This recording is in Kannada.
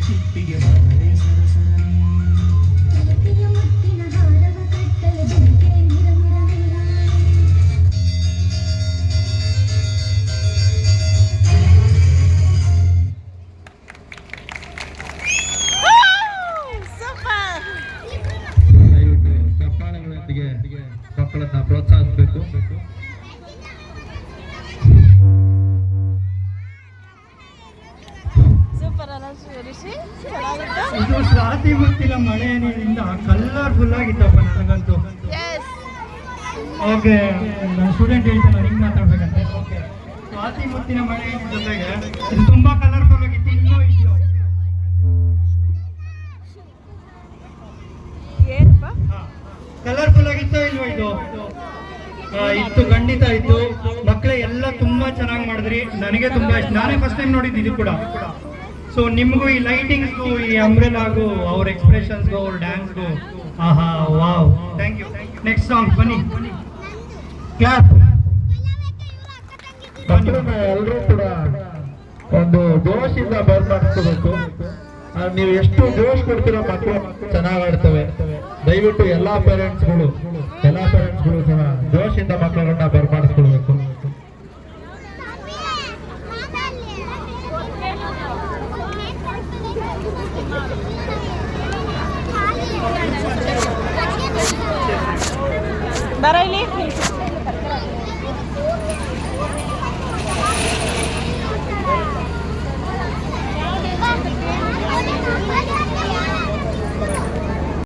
ಚಿಪ್ಪಿಗೆ ಬಾರದೆ ಸರಸರನೆ ಚಪ್ಪಾಳೆಗಳೊಂದಿಗೆ ಮಕ್ಕಳನ್ನ ಪ್ರೋತ್ಸಾಹಿಸಬೇಕು. ಇದು ಸ್ವಾತಿ ಮುತ್ತಿನ ಮಳೆ ನೀರಿಂದ ಕಲರ್ಫುಲ್ ಆಗಿತ್ತಪ್ಪ ನನಗಂತೂ. ಓಕೆ, ನನ್ನ ಸ್ಟೂಡೆಂಟ್ ಹೇಳ್ತಾನೆ ಹಿಂಗೆ ಮಾತಾಡ್ಬೇಕಂತೆ. ಓಕೆ, ಸ್ವಾತಿ ಮುತ್ತಿನ ಮಳೆ ಜೊತೆಗೆ ಇದು ತುಂಬಾ ಕಲರ್ಫುಲ್ ಆಗಿತ್ತು. ಇನ್ನೂ ಇದೆಯೋ ಕಲರ್ಫುಲ್ ಆಗಿತ್ತೋ ಇಲ್ವೋ ಇದು? ಇತ್ತು, ಖಂಡಿತ ಇತ್ತು. ಮಕ್ಕಳೇ ಎಲ್ಲ ತುಂಬಾ ಚೆನ್ನಾಗಿ ಮಾಡಿದ್ರಿ. ನನಗೆ ತುಂಬಾ ಇಷ್ಟ. ನಾನೇ ಫಸ್ಟ್ ಟೈಮ್ ನೋಡಿದ್ದು ಇದು ಕೂಡ. ಸೊ ನಿಮಗೂ ಈ ಲೈಟಿಂಗ್ಸ್ಗೂ, ಈ ಅಂಬ್ರೆಲಾಗೂ, ಅವ್ರ ಎಕ್ಸ್ಪ್ರೆಷನ್ಸ್ಗೂ, ಅವ್ರ ಡ್ಯಾನ್ಸ್ಗೂ, ಆಹಾ wow, thank you. Next song ಬನ್ನಿ, ಕ್ಲಾಪ್. ಮಕ್ಕಳನ್ನ ಎಲ್ಲರೂ ಕೂಡ ಒಂದು ಜೋಶಿಂದ ಬರ್ಮಾಡಿಸ್ಕೋಬೇಕು. ನೀವು ಎಷ್ಟು ಜೋಶ್ ಕೊಡ್ತೀರೋ ಮಕ್ಕಳು ಚೆನ್ನಾಗಿ ಆಡ್ತವೆ. ದಯವಿಟ್ಟು ಎಲ್ಲಾ ಪೇರೆಂಟ್ಸ್ಗಳು ಸಹ ಜೋಶಿಂದ ಮಕ್ಕಳನ್ನ ಬರ್ಮಾಡಿಸ್ಕೊಳ್ಬೇಕು. ಬರ ಇಲ್ಲಿ